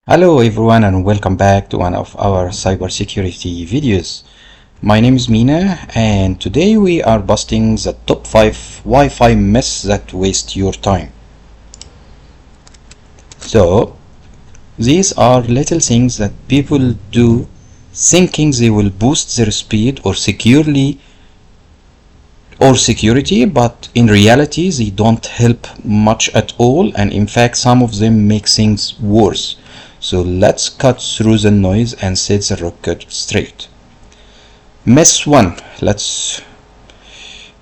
Hello everyone and welcome back to one of our cybersecurity videos. My name is Mina and today we are busting the top 5 Wi-Fi myths that waste your time. So these are little things that people do thinking they will boost their speed or security, but in reality they don't help much at all, and in fact some of them make things worse. So let's cut through the noise and set the record straight. Myth 1.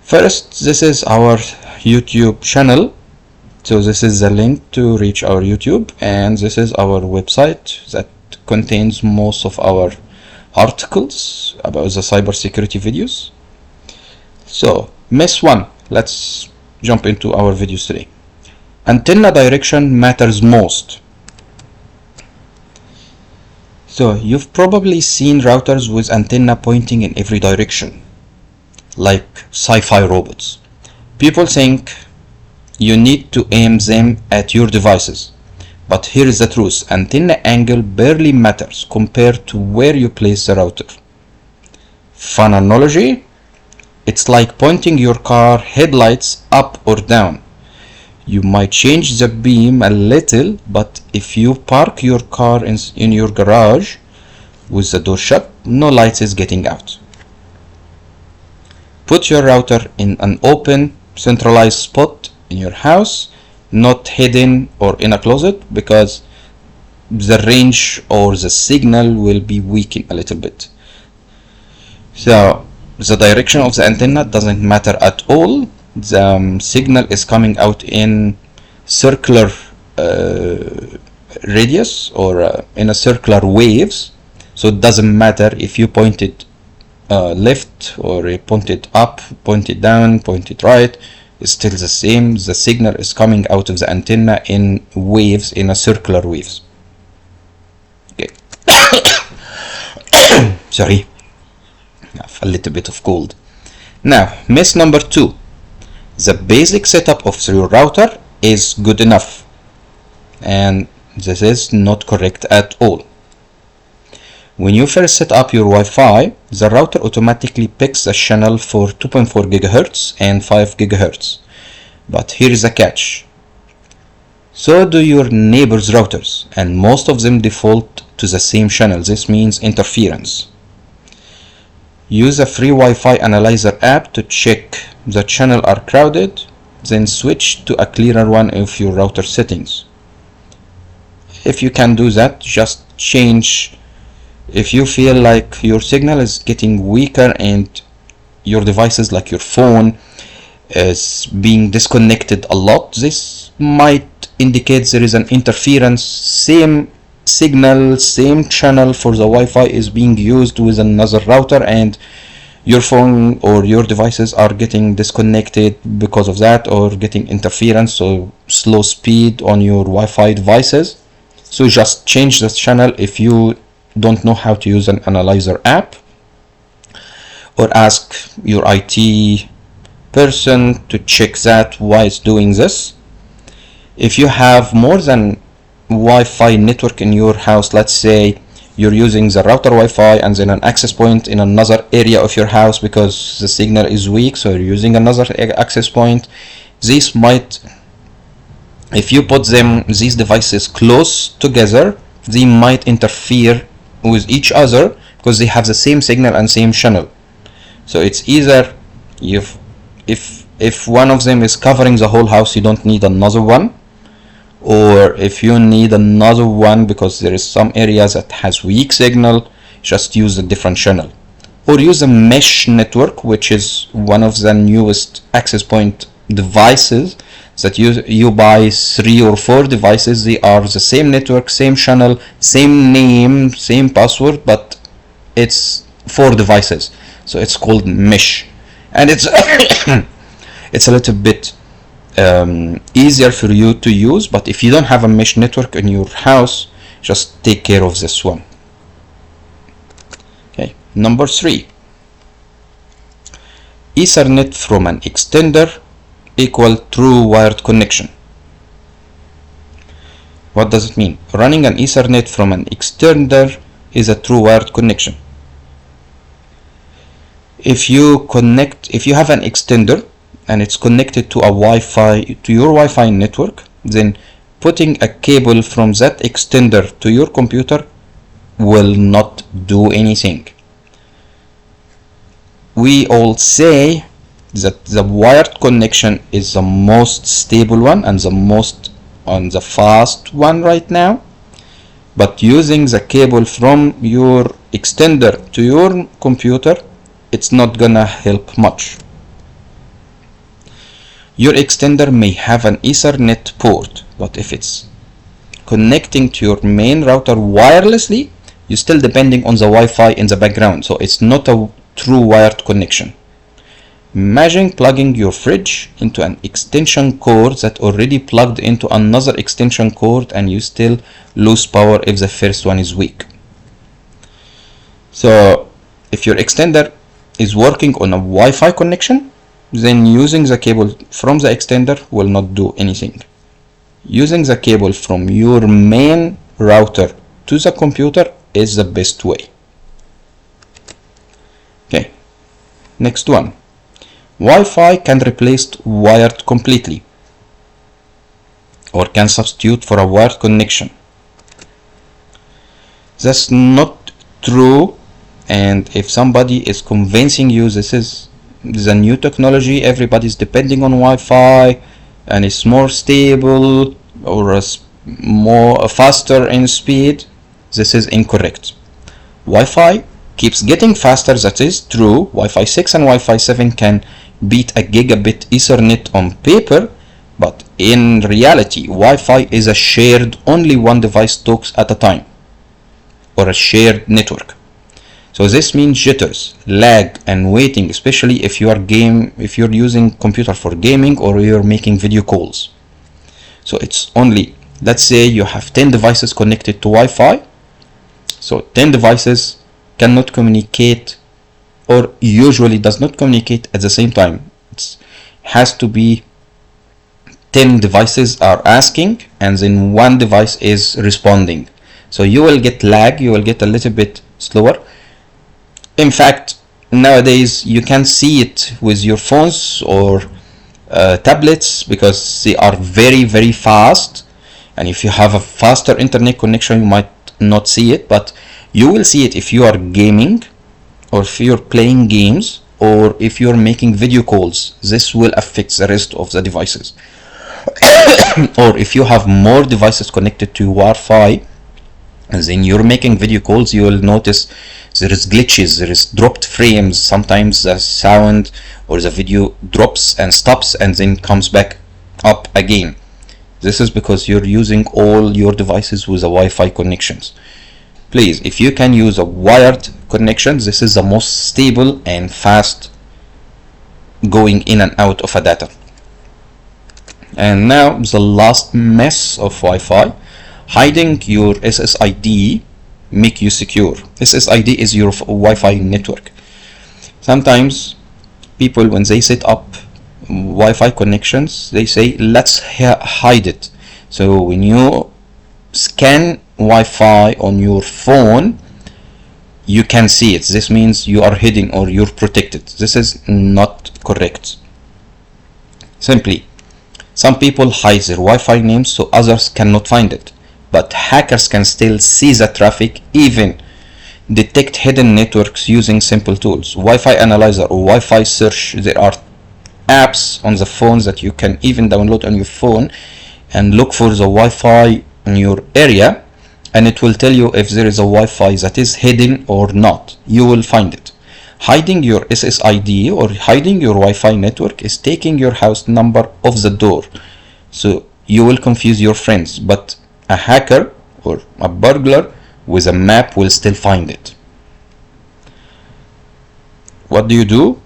First, this is our YouTube channel. So this is the link to reach our YouTube, and this is our website that contains most of our articles about the cybersecurity videos. So myth 1, let's jump into our videos today. Antenna direction matters most. So you've probably seen routers with antenna pointing in every direction, like sci-fi robots. People think you need to aim them at your devices, but here is the truth: antenna angle barely matters compared to where you place the router. Fun analogy? It's like pointing your car headlights up or down. You might change the beam a little, but if you park your car in your garage with the door shut, no light is getting out. Put your router in an open, centralized spot in your house, not hidden or in a closet, because the range or the signal will be weakened a little bit. So the direction of the antenna doesn't matter at all. The signal is coming out in circular radius or in a circular waves, so it doesn't matter if you point it left or you point it up, point it down, point it right. It's still the same. The signal is coming out of the antenna in waves, in a circular waves. Okay. Sorry, I have a little bit of cold. Now, myth number 2. The basic setup of your router is good enough, and this is not correct at all. When you first set up your Wi-Fi, the router automatically picks a channel for 2.4 GHz and 5 GHz. But here is the catch. So do your neighbors' routers, and most of them default to the same channel. This means interference. Use a free Wi-Fi analyzer app to check the channel are crowded, then switch to a clearer one of your router settings. If you can do that, just change. If you feel like your signal is getting weaker and your devices like your phone is being disconnected a lot, this might indicate there is an interference. Same signal, same channel for the Wi-Fi is being used with another router, and your phone or your devices are getting disconnected because of that, or getting interference or slow speed on your Wi-Fi devices. So just change the channel if you don't know how to use an analyzer app, or ask your IT person to check that why it's doing this. If you have more than Wi-Fi network in your house, let's say you're using the router Wi-Fi and then an access point in another area of your house because the signal is weak, so you're using another access point. This might, if you put these devices close together, they might interfere with each other because they have the same signal and same channel. So it's either if one of them is covering the whole house, you don't need another one, or if you need another one because there is some areas that has weak signal, just use a different channel, or use a mesh network, which is one of the newest access point devices that you buy 3 or 4 devices. They are the same network, same channel, same name, same password, but it's 4 devices, so it's called mesh, and it's it's a little bit easier for you to use. But if you don't have a mesh network in your house, just take care of this one. Okay, number 3. Ethernet from an extender equal true wired connection. What does it mean? Running an Ethernet from an extender is a true wired connection. If you have an extender and it's connected to your Wi-Fi network, then putting a cable from that extender to your computer will not do anything. We all say that the wired connection is the most stable one and the fast one right now, but using the cable from your extender to your computer, it's not gonna help much. Your extender may have an Ethernet port, but if it's connecting to your main router wirelessly, you're still depending on the Wi-Fi in the background, so it's not a true wired connection. Imagine plugging your fridge into an extension cord that already plugged into another extension cord and you still lose power if the first one is weak. So if your extender is working on a Wi-Fi connection, then using the cable from the extender will not do anything. Using the cable from your main router to the computer is the best way. Okay, next one. Wi-Fi can replace wired completely, or can substitute for a wired connection. That's not true, and if somebody is convincing you this is the new technology, everybody's depending on Wi-Fi and it's more stable or faster in speed, this is incorrect. Wi-Fi keeps getting faster, that is true. Wi-Fi 6 and Wi-Fi 7 can beat a gigabit Ethernet on paper, but in reality Wi-Fi is a shared, only one device talks at a time, or a shared network. So this means jitters, lag, and waiting, especially if you're using computer for gaming or you're making video calls. So it's only, let's say you have 10 devices connected to Wi-Fi, so 10 devices cannot communicate, or usually does not communicate at the same time. It has to be 10 devices are asking and then one device is responding. So you will get lag, you will get a little bit slower. In fact, nowadays you can see it with your phones or tablets, because they are very, very fast, and if you have a faster internet connection you might not see it, but you will see it if you are gaming, or if you're playing games, or if you're making video calls. This will affect the rest of the devices. Or if you have more devices connected to Wi-Fi and then you're making video calls, you will notice there is glitches, there is dropped frames. Sometimes the sound or the video drops and stops and then comes back up again. This is because you're using all your devices with a Wi-Fi connections. Please, if you can use a wired connection, this is the most stable and fast going in and out of a data. And now the last mess of Wi-Fi: hiding your SSID make you secure. SSID is your Wi-Fi network. Sometimes people, when they set up Wi-Fi connections, they say let's hide it. So when you scan Wi-Fi on your phone, you can see it. This means you are hidden or you're protected. This is not correct. Simply, some people hide their Wi-Fi names so others cannot find it, but hackers can still see the traffic, even detect hidden networks using simple tools. Wi-Fi Analyzer or Wi-Fi Search, there are apps on the phones that you can even download on your phone and look for the Wi-Fi in your area, and it will tell you if there is a Wi-Fi that is hidden or not. You will find it. Hiding your SSID or hiding your Wi-Fi network is taking your house number off the door, so you will confuse your friends, but a hacker or a burglar with a map will still find it. What do?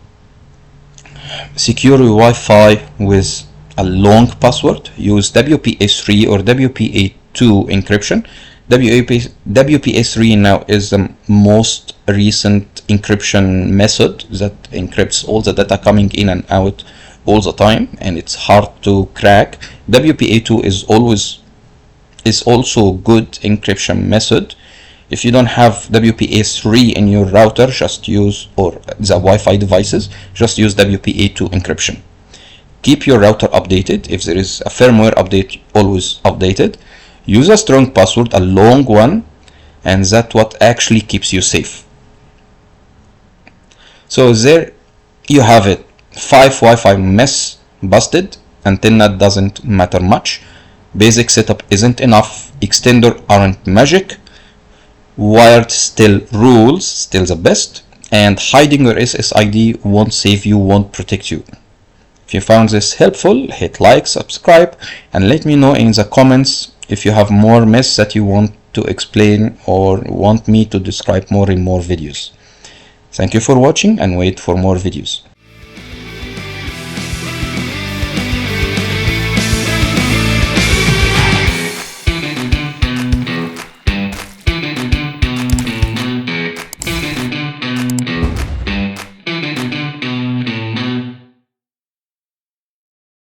Secure your Wi-Fi with a long password. Use WPA3 or WPA2 encryption. WPA3 now is the most recent encryption method that encrypts all the data coming in and out all the time, and it's hard to crack. WPA2 is always is also good encryption method. If you don't have WPA3 in your router, just use, or the Wi-Fi devices, just use WPA2 encryption. Keep your router updated. If there is a firmware update, always update it. Use a strong password, a long one, and that's what actually keeps you safe. So there you have it. 5 Wi-Fi myths busted. Antenna doesn't matter much. Basic setup isn't enough. Extender aren't magic. Wired still rules, still the best. And hiding your SSID won't save you, won't protect you. If you found this helpful, hit like, subscribe, and let me know in the comments if you have more myths that you want to explain or want me to describe more in more videos. Thank you for watching, and wait for more videos.